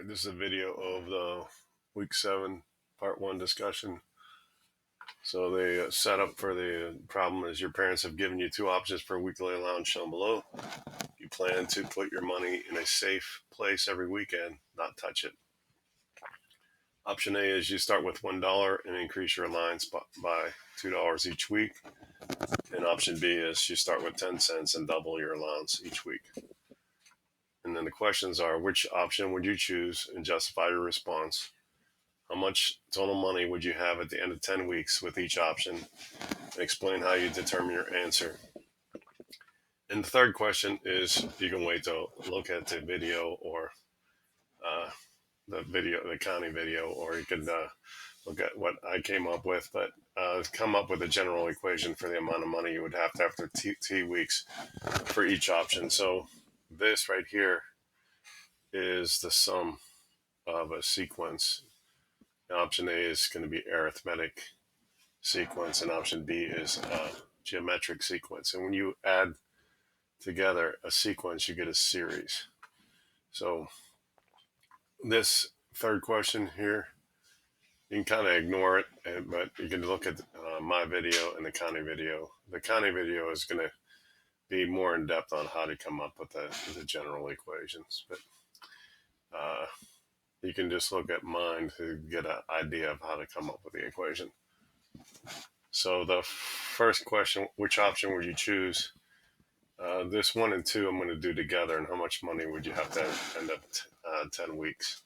Alright, this is a video of the week 7 part 1 discussion. So the setup for the problem is your parents have given you two options for weekly allowance shown below. You plan to put your money in a safe place every weekend, not touch it. Option A is you start with $1 and increase your allowance by $2 each week. And option B is you start with 10 cents and double your allowance each week. And then the questions are, which option would you choose and justify your response? How much total money would you have at the end of 10 weeks with each option? And explain how you determine your answer. And the third question is, you can wait to look at the video or the county video, or you could look at what I came up with, but come up with a general equation for the amount of money you would have to after T weeks for each option. So this right here is the sum of a sequence. Option A is going to be arithmetic sequence, and option B is geometric sequence. And when you add together a sequence, you get a series. So this third question here, you can kind of ignore it, but you can look at my video and the county video. The county video is going to be more in depth on how to come up with the general equations, but you can just look at mine to get an idea of how to come up with the equation. So the first question, which option would you choose? This 1 and 2 I'm going to do together, and how much money would you have to end up 10 weeks?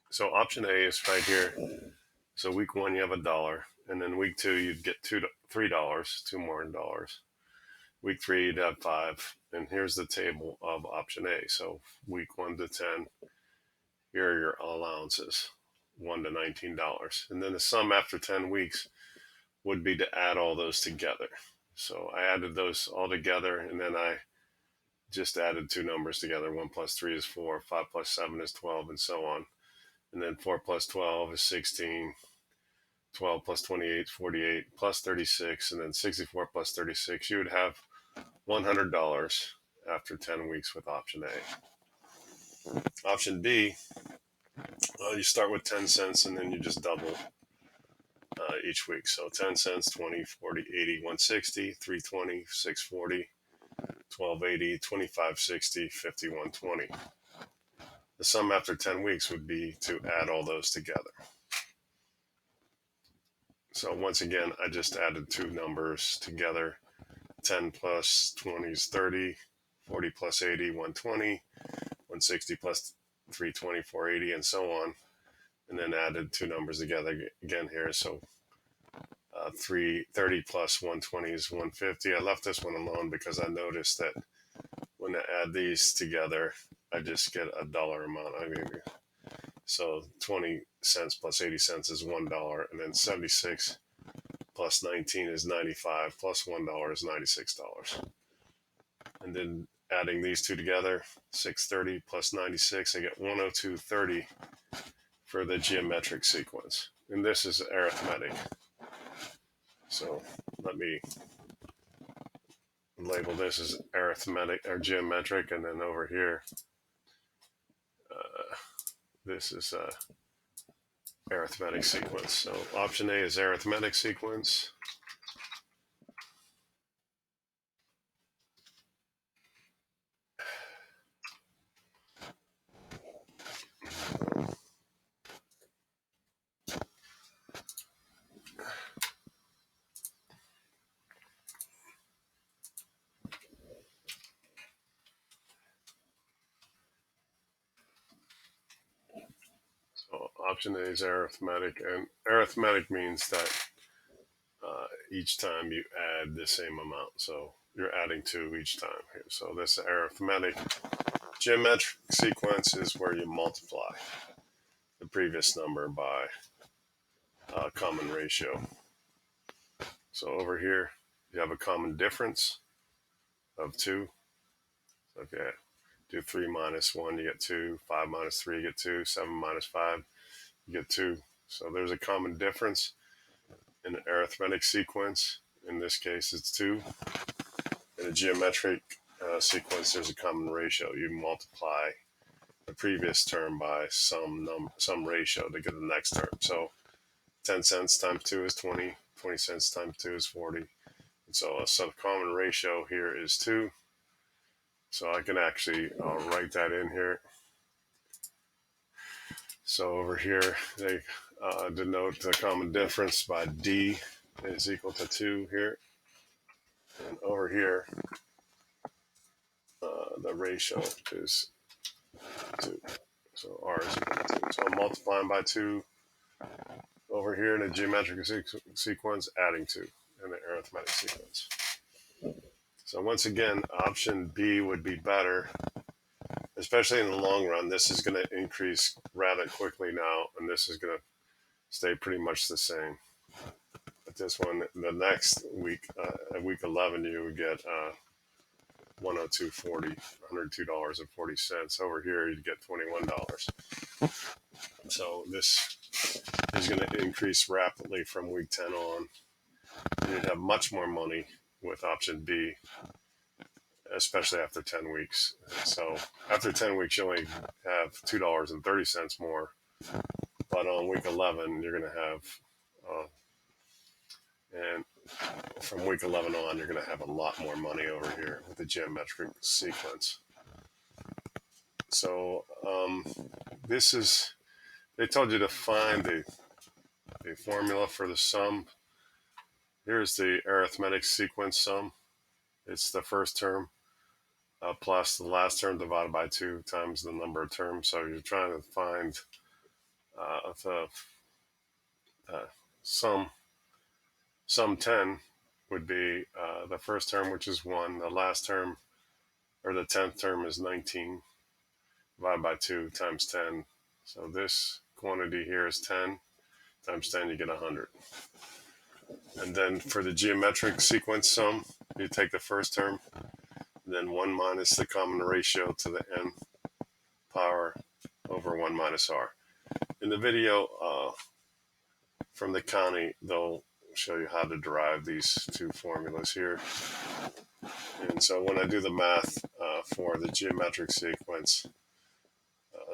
So option A is right here. So week 1 you have $1, and then week 2 you'd get $3, $2 more dollars. Week 3 you'd have $5, and here's the table of option A. So week 1 to 10, here are your allowances, $1 to $19, and then the sum after 10 weeks would be to add all those together. So I added those all together, and then I just added two numbers together. 1 plus 3 is 4, 5 plus 7 is 12, and so on. And then 4 plus 12 is 16, 12 plus 28 is 48, plus 36, and then 64 plus 36. You would have $100 after 10 weeks with option A. Option B, you start with 10 cents, and then you just double each week. So 10 cents, 20, 40, 80, 160, 320, 640, 1280, 2560, 5120. The sum after 10 weeks would be to add all those together. So once again, I just added two numbers together. 10 plus 20 is 30, 40 plus 80, 120, 160 plus 320, 480, and so on. And then added two numbers together again here. So 330 plus 120 is 150. I left this one alone because I noticed that when I add these together, I just get a dollar amount. So 20 cents plus 80 cents is $1, and then 76 plus 19 is 95, plus $1 is $96. And then adding these two together, 630 plus 96, I get 102.30 for the geometric sequence. And this is arithmetic. So let me label this as arithmetic or geometric, and then over here, this is arithmetic sequence. So option A is arithmetic sequence. So option A is arithmetic, and arithmetic means that each time you add the same amount. So you're adding 2 each time here. So this arithmetic. Geometric sequence is where you multiply the previous number by a common ratio. So over here, you have a common difference of 2. So if you do 3 minus 1, you get 2. 5 minus 3, you get 2. 7 minus 5, you get 2. So there's a common difference in an arithmetic sequence. In this case, it's 2. In a geometric sequence, there's a common ratio. You multiply the previous term by some ratio to get the next term. So 10 cents times 2 is 20, 20 cents times 2 is 40. And so the common ratio here is 2. So I can actually write that in here. So over here, they denote the common difference by D is equal to 2 here. And over here, the ratio is 2. So R is equal to 2. So I'm multiplying by 2 over here in the geometric sequence, adding 2 in the arithmetic sequence. So once again, option B would be better, especially in the long run. This is going to increase rather quickly now, and this is going to stay pretty much the same. But this one, the next week, at week 11, you would get $102.40, $102.40. Over here, you'd get $21. So this is going to increase rapidly from week 10 on. You'd have much more money with option B, especially after 10 weeks. So after 10 weeks, you only have $2.30 more. But on week 11, you're going to have, and from week 11 on, you're going to have a lot more money over here with the geometric sequence. So this is, they told you to find the formula for the sum. Here's the arithmetic sequence sum. It's the first term plus the last term divided by 2 times the number of terms. So you're trying to find the sum 10 would be the first term, which is 1. The last term, or the 10th term, is 19 divided by 2 times 10. So this quantity here is 10 times 10, you get 100. And then for the geometric sequence sum, you take the first term, and then 1 minus the common ratio to the n power over 1 minus r. In the video from the county, they'll show you how to derive these two formulas here. And so when I do the math for the geometric sequence,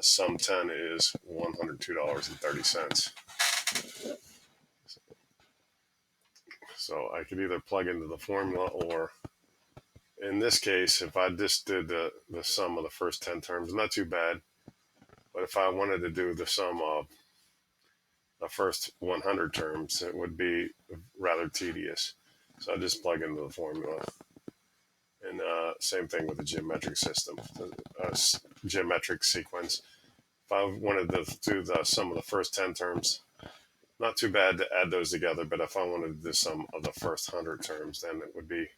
sum 10 is $102.30. So I could either plug into the formula, or in this case, if I just did the sum of the first 10 terms, not too bad. But if I wanted to do the sum of the first 100 terms, it would be rather tedious. So I just plug into the formula. And same thing with the geometric system, geometric sequence. If I wanted to do the sum of the first 10 terms, not too bad to add those together, but if I wanted to do the sum of the first 100 terms, then it would be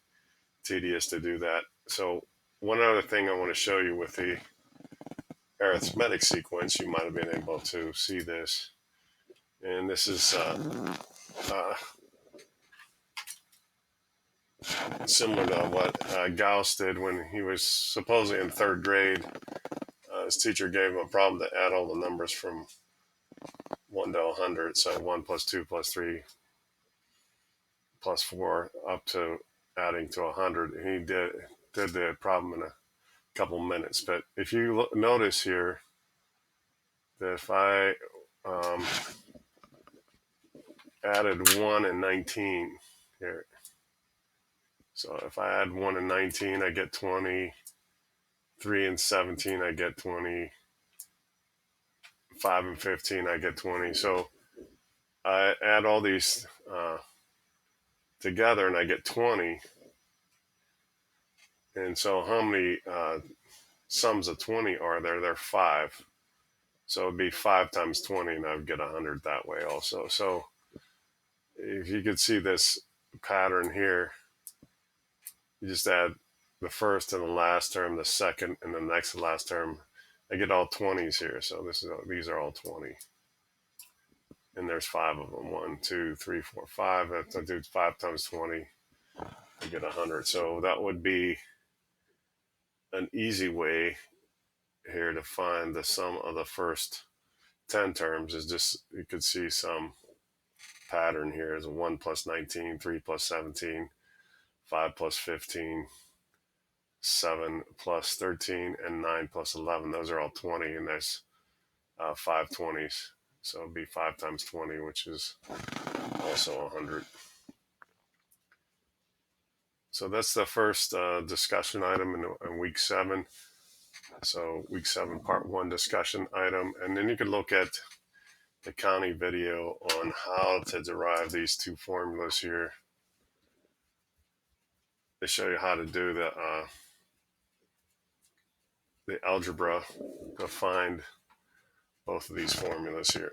tedious to do that. So one other thing I want to show you with the arithmetic sequence, you might have been able to see this. And this is similar to what Gauss did when he was supposedly in 3rd grade. His teacher gave him a problem to add all the numbers from 1 to 100. So 1 plus 2 plus 3 plus 4 up to adding to 100. And he did the problem in a couple minutes. But if you notice here that if I added 1 and 19 here, so if I add 1 and 19, I get 20. 3 and 17, I get 20. 5 and 15, I get 20. So I add all these together and I get 20. And so how many sums of 20 are there? There are 5. So it'd be 5 times 20, and I would get 100 that way also. So if you could see this pattern here, you just add the first and the last term, the second and the next to last term. I get all 20s here. So these are all 20. And there's 5 of them. 1, 2, 3, 4, 5. If I do 5 times 20, I get 100. So that would be an easy way here to find the sum of the first 10 terms. Is just, you could see some pattern here is 1 plus 19, 3 plus 17, 5 plus 15, 7 plus 13 and 9 plus 11. Those are all 20, and there's 5 20s. So it'd be 5 times 20, which is also 100. So that's the first discussion item in week 7. So week 7, part 1 discussion item. And then you can look at the county video on how to derive these two formulas here. They show you how to do the algebra to find both of these formulas here.